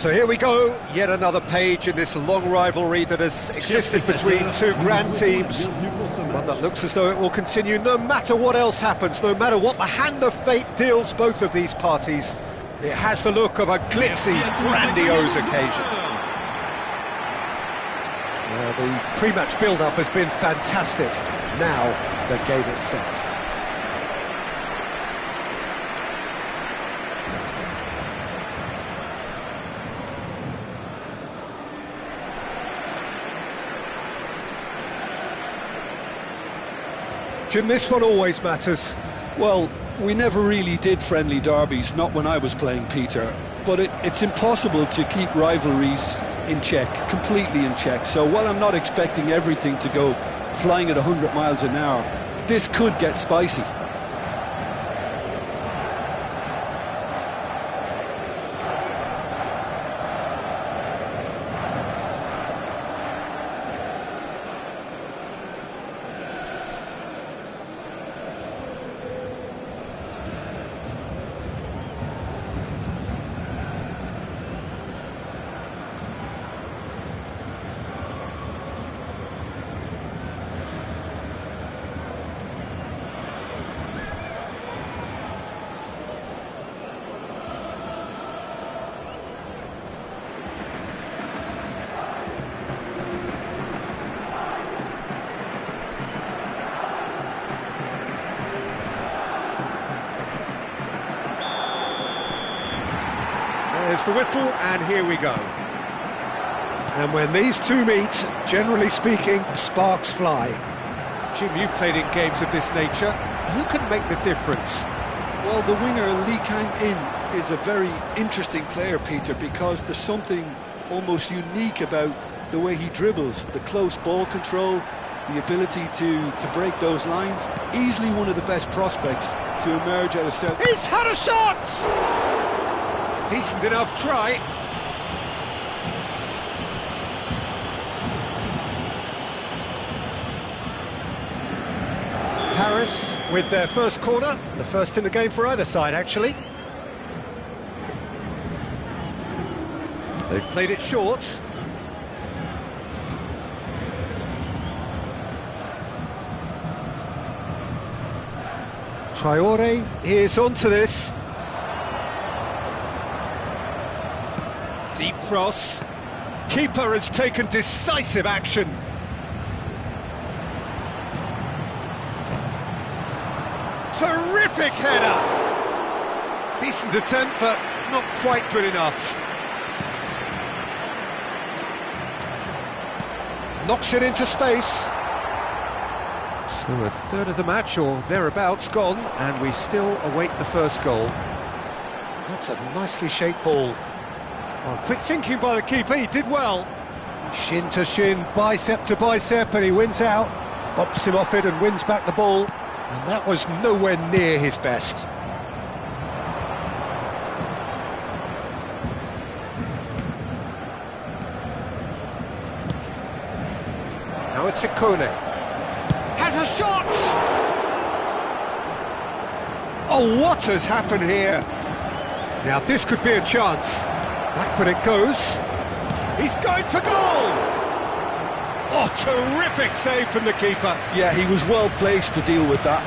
So here we go, yet another page in this long rivalry that has existed between two grand teams. One that looks as though it will continue no matter what else happens, no matter what the hand of fate deals both of these parties. It has the look of a glitzy, grandiose occasion. The pre-match build-up has been fantastic. Now, the game itself. Jim, this one always matters. Well, we never really did friendly derbies, not when I was playing, Peter. But it's impossible to keep rivalries in check, completely in check. So while I'm not expecting everything to go flying at 100 miles an hour, this could get spicy. There's the whistle, and here we go. And when these two meet, generally speaking, sparks fly. Jim, you've played in games of this nature. Who can make the difference? Well, the winger, Lee Kang-in, is a very interesting player, Peter, because there's something almost unique about the way he dribbles, the close ball control, the ability to break those lines. Easily one of the best prospects to emerge out of South. He's had a shot! Decent enough try. Paris with their first corner, the first in the game for either side, actually. They've played it short. Traore is onto this. Deep cross. Keeper has taken decisive action. Terrific header. Decent attempt, but not quite good enough. Knocks it into space. So a third of the match, or thereabouts, gone, and we still await the first goal. That's a nicely shaped ball. Oh, quick thinking by the keeper, he did well. Shin to shin, bicep to bicep, and he wins out. Bops him off it and wins back the ball. And that was nowhere near his best. Now it's Ikone. Has a shot! Oh, what has happened here? Now this could be a chance. Back when it goes. He's going for goal! Oh, terrific save from the keeper. Yeah, he was well placed to deal with that.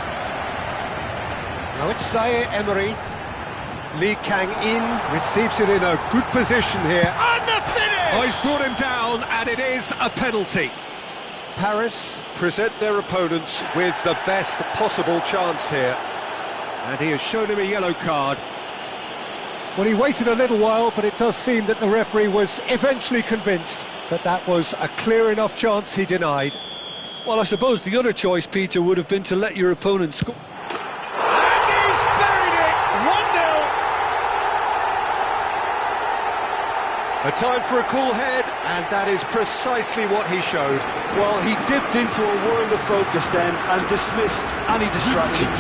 Now it's Zaire Emery. Lee Kang-in receives it in a good position here. And the finish! Oh, he's brought him down, and it is a penalty. Paris present their opponents with the best possible chance here. And he has shown him a yellow card. Well, he waited a little while, but it does seem that the referee was eventually convinced that that was a clear enough chance he denied. Well, I suppose the other choice, Peter, would have been to let your opponent score. And he's buried it! 1-0! A time for a cool head, and that is precisely what he showed. Well, he dipped into a world of focus then and dismissed any distraction.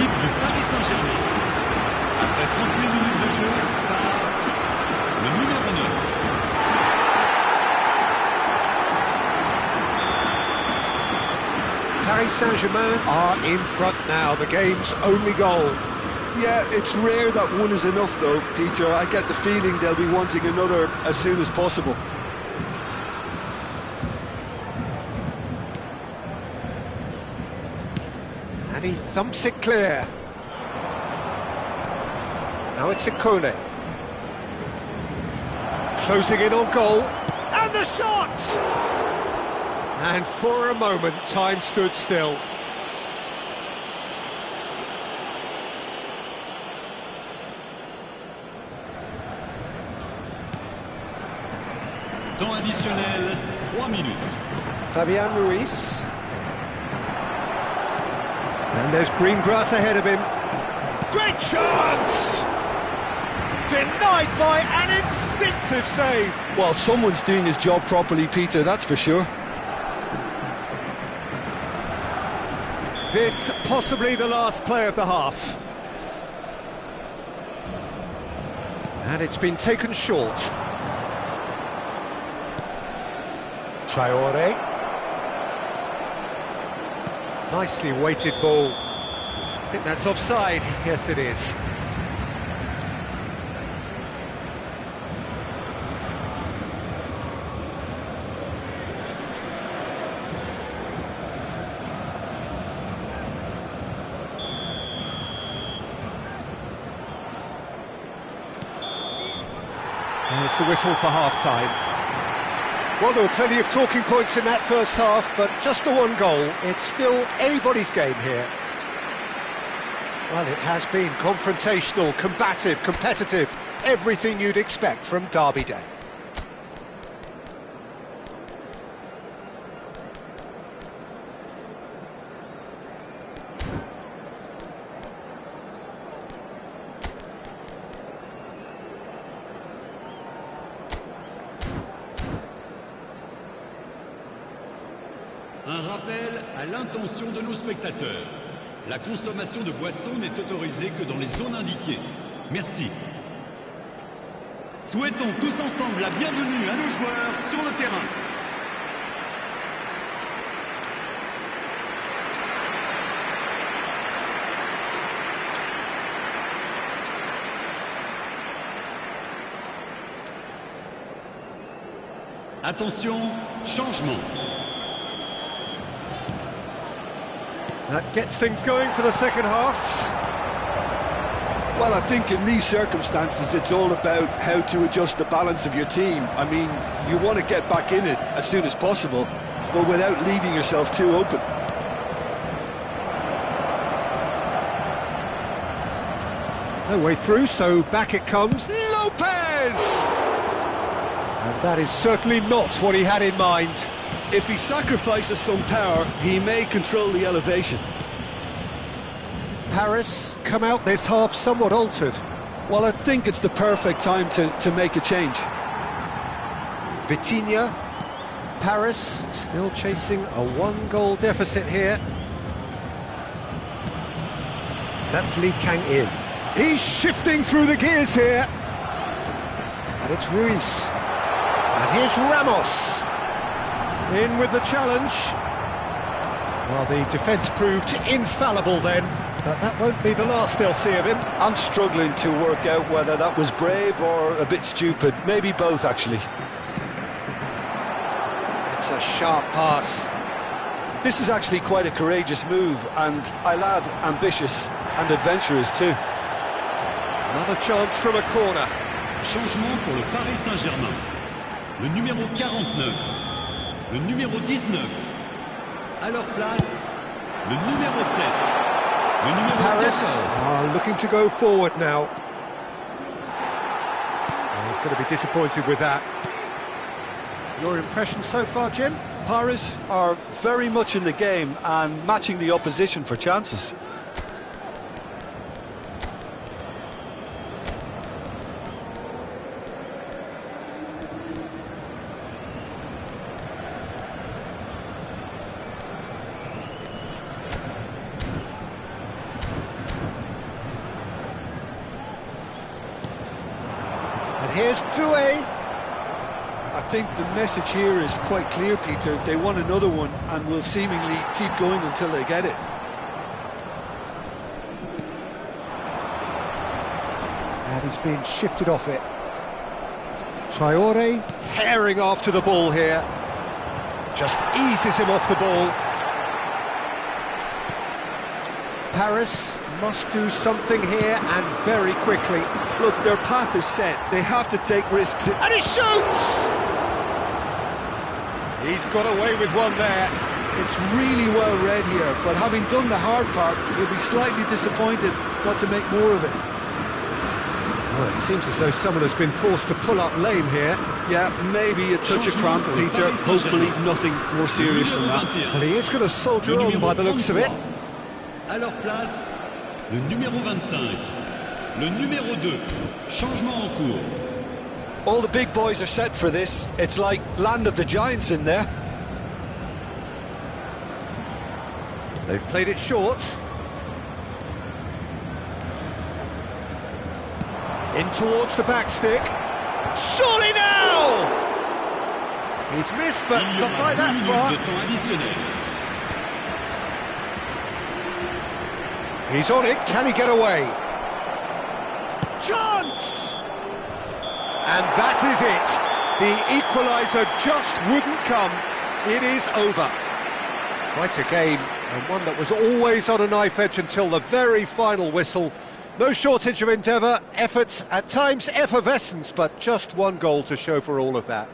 Paris Saint-Germain are in front now, the game's only goal. Yeah, it's rare that one is enough though, Peter. I get the feeling they'll be wanting another as soon as possible. And he thumps it clear. Now it's Ikone. Closing in on goal. And the shot! And for a moment, time stood still. Temps additionnel, 3 minutes. Fabian Ruiz. And there's green grass ahead of him. Great chance! Denied by an instinctive save. Well, someone's doing his job properly, Peter, that's for sure. This possibly the last play of the half. And it's been taken short. Traore. Nicely weighted ball. I think that's offside. Yes, it is. There's the whistle for half-time. Well, there were plenty of talking points in that first half, but just the one goal. It's still anybody's game here. Well, it has been confrontational, combative, competitive. Everything you'd expect from Derby Day. Un rappel à l'intention de nos spectateurs. La consommation de boissons n'est autorisée que dans les zones indiquées. Merci. Souhaitons tous ensemble la bienvenue à nos joueurs sur le terrain. Attention, changement. That gets things going for the second half. Well, I think in these circumstances it's all about how to adjust the balance of your team. I mean, you want to get back in it as soon as possible, but without leaving yourself too open. No way through, so back it comes. Lopez! And that is certainly not what he had in mind. If he sacrifices some power, he may control the elevation. Paris come out this half somewhat altered. Well, I think it's the perfect time to make a change. Vitinha, Paris still chasing a one-goal deficit here. That's Lee Kang-in. He's shifting through the gears here. And it's Ruiz. And here's Ramos. In with the challenge. Well, the defence proved infallible then, but that won't be the last they'll see of him. I'm struggling to work out whether that was brave or a bit stupid. Maybe both, actually. It's a sharp pass. This is actually quite a courageous move, and I'll add ambitious and adventurous too. Another chance from a corner. Changement pour le Paris Saint-Germain. Le numéro 49. Le numéro 19. À leur place, le numéro 7. Le numéro Paris 14. are looking to go forward now. Oh, he's going to be disappointed with that. Your impression so far, Jim? Paris are very much in the game and matching the opposition for chances. And here's Doué. I think the message here is quite clear, Peter. They want another one and will seemingly keep going until they get it. And he's being shifted off it. Traore herring after the ball here. Just eases him off the ball. Paris must do something here, and very quickly. Look, their path is set. They have to take risks. And he shoots! He's got away with one there. It's really well read here, but having done the hard part, he'll be slightly disappointed not to make more of it. Oh, it seems as though someone has been forced to pull up lame here. Yeah, maybe a touch of cramp, Peter. Hopefully nothing more serious than that. Well, he is going to soldier on by the looks of it. À leur place, le numéro 25, le numéro 2, changement en cours. All the big boys are set for this. It's like Land of the Giants in there. They've played it short. In towards the back stick. Surely now! He's missed, but not by that far. He's on it, can he get away? Chance! And that is it. The equaliser just wouldn't come. It is over. Quite a game, and one that was always on a knife edge until the very final whistle. No shortage of endeavour, effort, at times effervescence, but just one goal to show for all of that.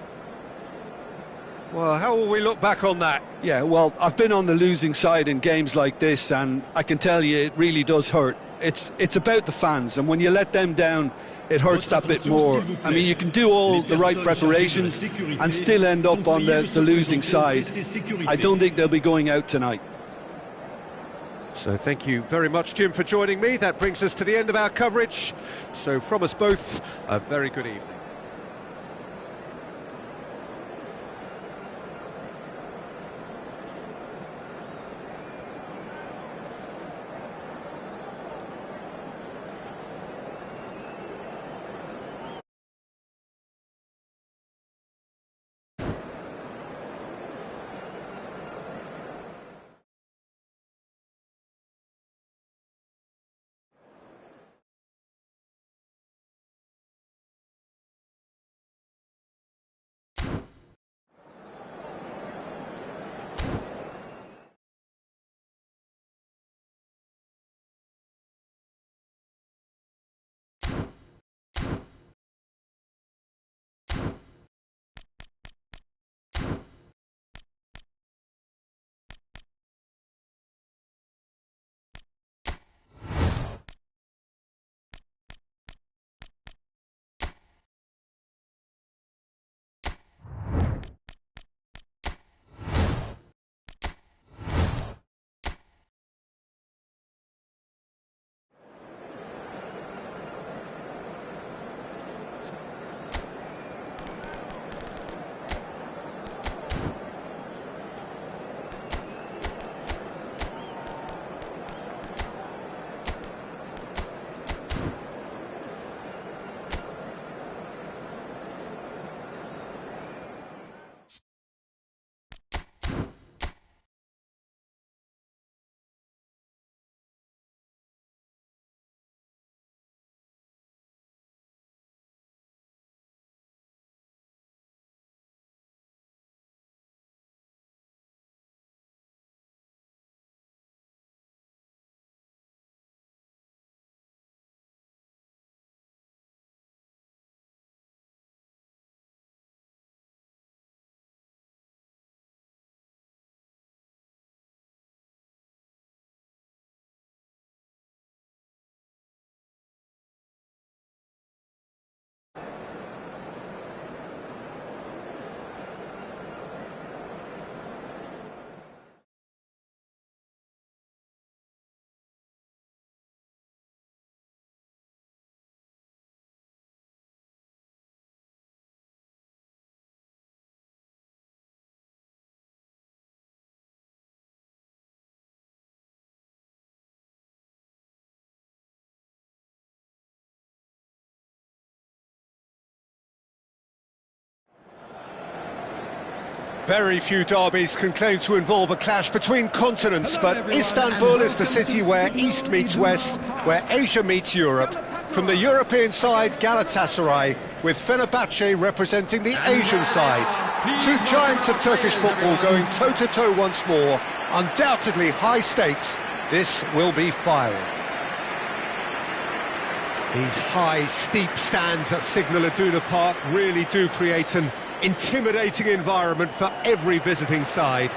Well, how will we look back on that? Yeah, well, I've been on the losing side in games like this, and I can tell you it really does hurt. It's about the fans, and when you let them down, it hurts that bit more. I mean, you can do all the right preparations and still end up on the losing side. I don't think they'll be going out tonight. So thank you very much, Jim, for joining me. That brings us to the end of our coverage. So from us both, a very good evening. Very few derbies can claim to involve a clash between continents, but Istanbul is the city where East meets West, where Asia meets Europe. From the European side, Galatasaray, with Fenerbahce representing the Asian side. Two giants of Turkish football going toe-to-toe once more. Undoubtedly high stakes. This will be fiery. These high, steep stands at Signal Iduna Park really do create an intimidating environment for every visiting side.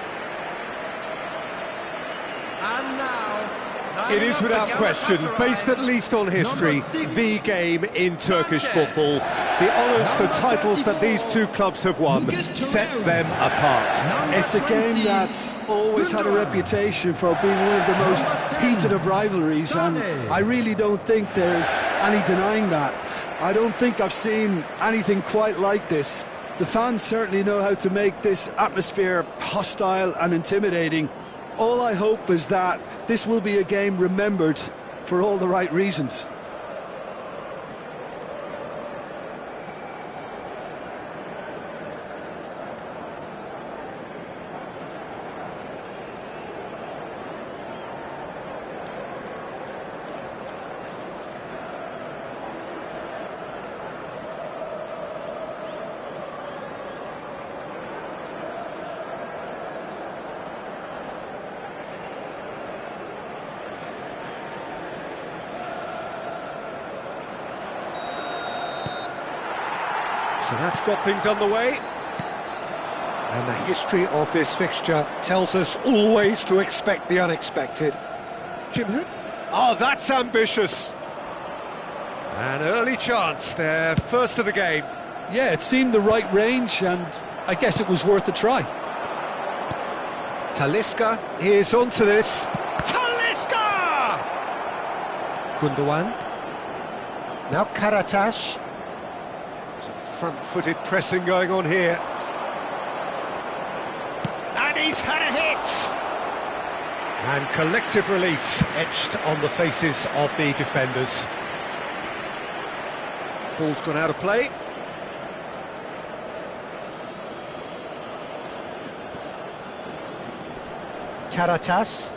And now, It is without question, based at least on history, the game in Turkish football. The honours, the titles that these two clubs have won set them apart. It's a game that's always had a reputation for being one of the most heated of rivalries, and I really don't think there's any denying that. I don't think I've seen anything quite like this. The fans certainly know how to make this atmosphere hostile and intimidating. All I hope is that this will be a game remembered for all the right reasons. So that's got things underway. And the history of this fixture tells us always to expect the unexpected. Jim Hood? Oh, that's ambitious. An early chance, their first of the game. Yeah, it seemed the right range, and I guess it was worth a try. Talisca is onto this. Talisca! Gundogan. Now Karataş. Some front-footed pressing going on here. And he's had a hit! And collective relief etched on the faces of the defenders. Ball's gone out of play. Karataş.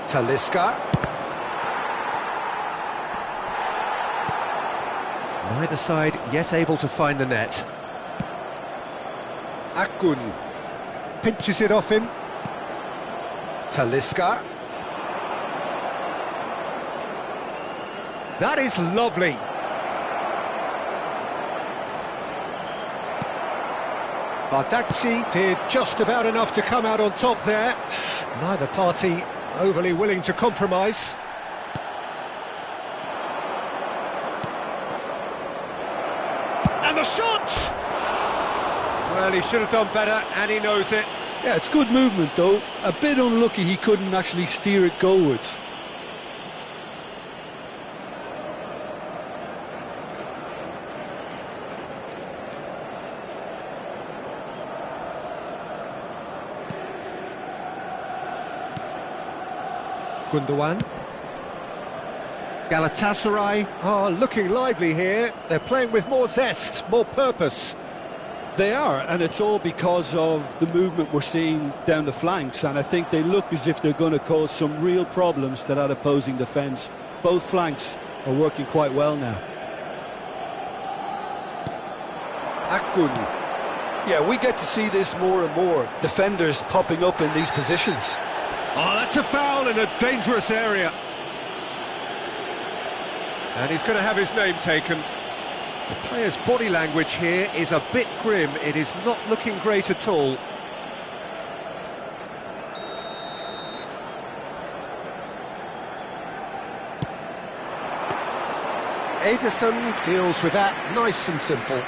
Talisca. Neither side yet able to find the net. Akgun pinches it off him. Talisca. That is lovely. Bardakci did just about enough to come out on top there. Neither party overly willing to compromise. And the shot! Well, he should have done better, and he knows it. Yeah, it's good movement, though. A bit unlucky he couldn't actually steer it goalwards. Gundogan. Galatasaray are looking lively here. They're playing with more zest, more purpose. They are, and it's all because of the movement we're seeing down the flanks, and I think they look as if they're going to cause some real problems to that opposing defence. Both flanks are working quite well now. Akgun. Yeah, we get to see this more and more. Defenders popping up in these positions. Oh, that's a foul in a dangerous area. And he's going to have his name taken. The player's body language here is a bit grim. It is not looking great at all. Ederson deals with that nice and simple.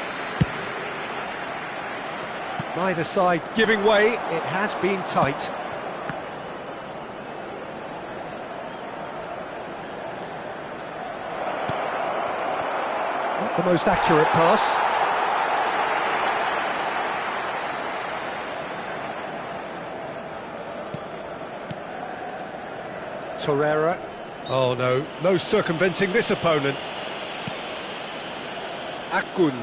Neither side giving way. It has been tight. The most accurate pass. Torreira. Oh no, no circumventing this opponent. Akgun.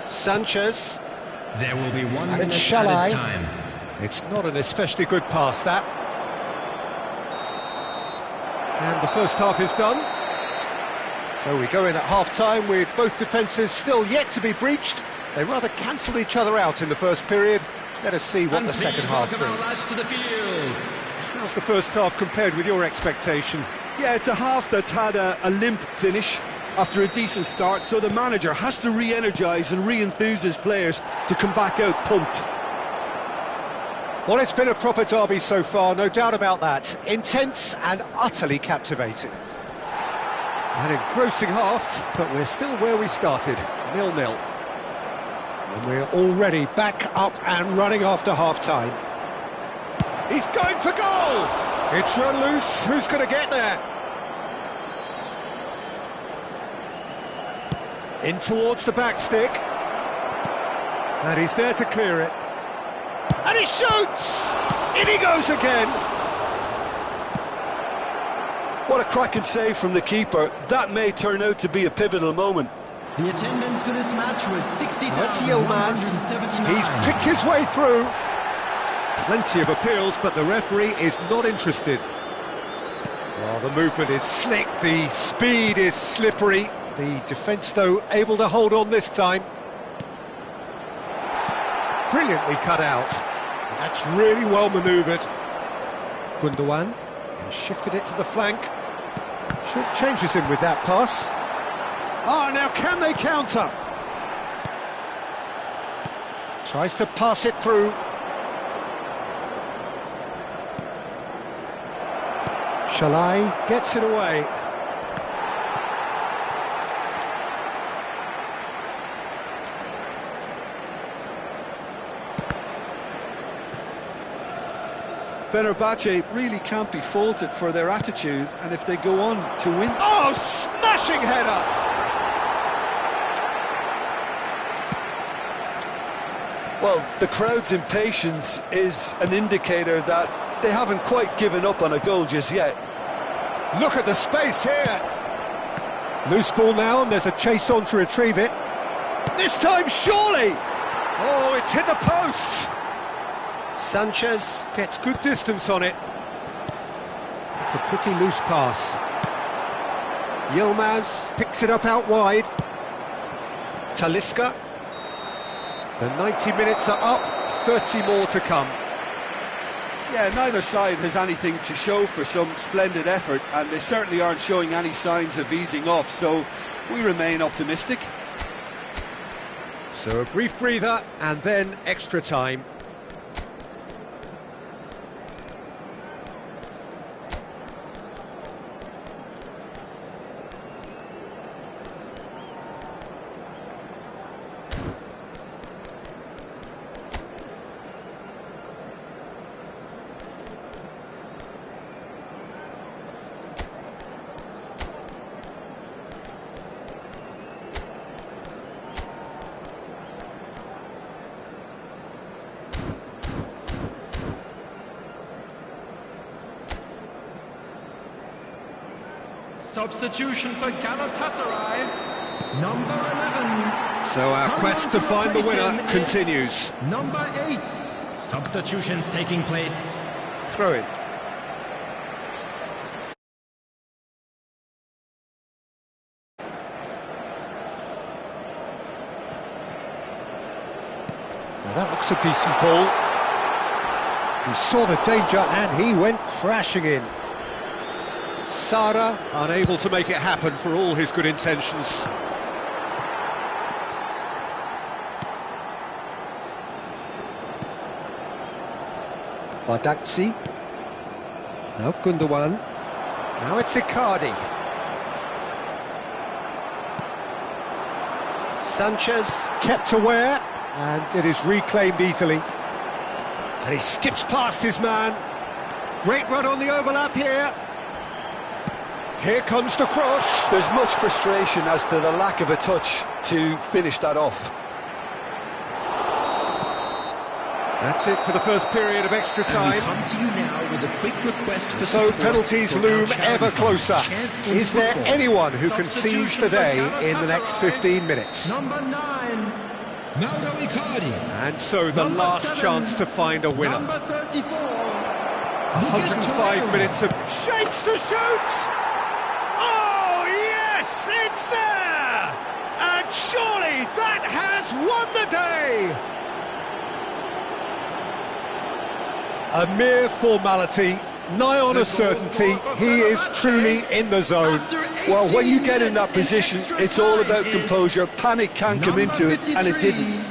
Sanchez. There will be 1 And minute it's added Shalai. time. It's not an especially good pass, that. And the first half is done. So we go in at half-time with both defences still yet to be breached. They rather cancelled each other out in the first period. Let us see what the second half brings. To the field. How's the first half compared with your expectation? Yeah, it's a half that's had a limp finish after a decent start, so the manager has to re-energise and re-enthuse his players to come back out pumped. Well, it's been a proper derby so far, no doubt about that. Intense and utterly captivating. An engrossing half, but we're still where we started, 0-0. And we're already back up and running after half-time. He's going for goal! It's run loose, who's going to get there? In towards the back stick. And he's there to clear it. And he shoots! In he goes again! What a cracking save from the keeper. That may turn out to be a pivotal moment. The attendance for this match was 60,179. He's 60,179. picked his way through. Plenty of appeals, but the referee is not interested. Well, the movement is slick, the speed is slippery. The defence, though, able to hold on this time. Brilliantly cut out. That's really well manoeuvred. Gundogan, he shifted it to the flank. Changes him with that pass. Ah, now can they counter? Tries to pass it through. Shalai gets it away. Fenerbahce really can't be faulted for their attitude, and if they go on to win... Oh, smashing header! Well, the crowd's impatience is an indicator that they haven't quite given up on a goal just yet. Look at the space here! Loose ball now, and there's a chase on to retrieve it. This time, surely! Oh, it's hit the post! Sanchez gets good distance on it. It's a pretty loose pass. Yilmaz picks it up out wide. Talisca. The 90 minutes are up, 30 more to come. Yeah, neither side has anything to show for some splendid effort, and they certainly aren't showing any signs of easing off, so we remain optimistic. So a brief breather, and then extra time. Substitution for Galatasaray, number 11. So our quest to find the winner continues. Number 8. Substitutions taking place. Throw in. Well, that looks a decent ball. He saw the danger and he went crashing in. Sada unable to make it happen for all his good intentions. Badaxi. Now Gundogan. Now it's Icardi. Sanchez kept aware, and it is reclaimed easily. And he skips past his man. Great run on the overlap here. Here comes the cross. There's much frustration as to the lack of a touch to finish that off. That's it for the first period of extra time. Come to you now with a quick request for So support penalties for loom our ever closer. chance in Is there football. anyone who can seize the day in the next Substitution 15 minutes? Number 9, Mauro Icardi. And so the Number last 7, chance to find a winner. Number 34. 105 minutes of shapes to shoot! Oh, yes, it's there! And surely that has won the day! A mere formality, nigh on a certainty, he is truly in the zone. Well, when you get in that position, it's all about composure. Panic can't come into it, and it didn't.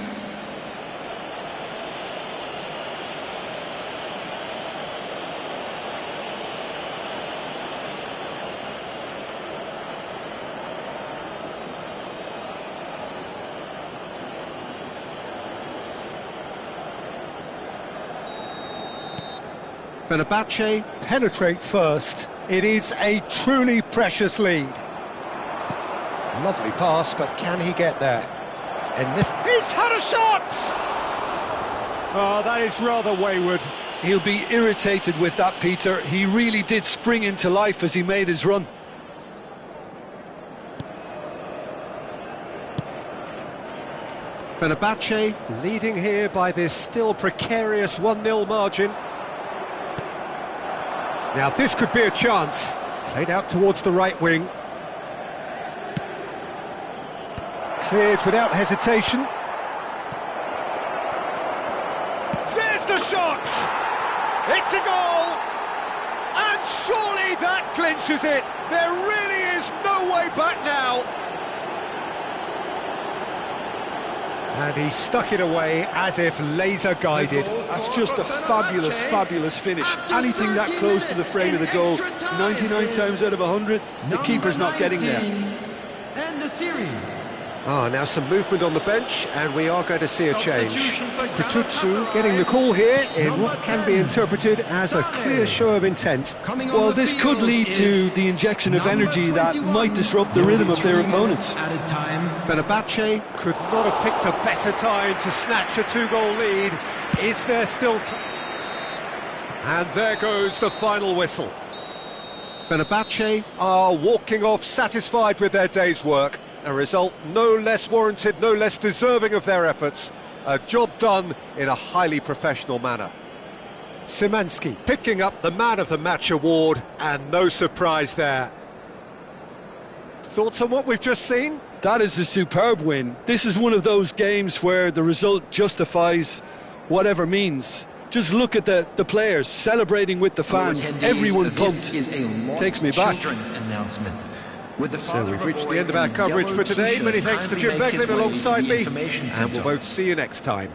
Fenerbahce penetrate first. It is a truly precious lead. Lovely pass, but can he get there? And this... He's had a shot! Oh, that is rather wayward. He'll be irritated with that, Peter. He really did spring into life as he made his run. Fenerbahce leading here by this still precarious 1-0 margin. Now this could be a chance. Played out towards the right wing. Cleared without hesitation. There's the shot! It's a goal! And surely that clinches it! There really is no way back now! And he stuck it away as if laser-guided. That's just a fabulous, fabulous finish. Anything that close to the frame of the goal, 99 times out of 100, the keeper's not getting there. And the series. Now some movement on the bench, and we are going to see a change. Kututsu getting the call here in what can be interpreted as a clear show of intent. Well, this could lead to the injection of energy that might disrupt the rhythm of their opponents. Fenerbahce could not have picked a better time to snatch a 2-goal lead. Is there still And there goes the final whistle. Fenerbahce are walking off satisfied with their day's work. A result no less warranted, no less deserving of their efforts. A job done in a highly professional manner. Szymanski picking up the Man of the Match award, and no surprise there. Thoughts on what we've just seen? That is a superb win. This is one of those games where the result justifies whatever means. Just look at the players celebrating with the fans, everyone pumped. Takes me back. So we've reached the end of our coverage for today. Many thanks to Jim Beglin alongside me, and we'll both see you next time.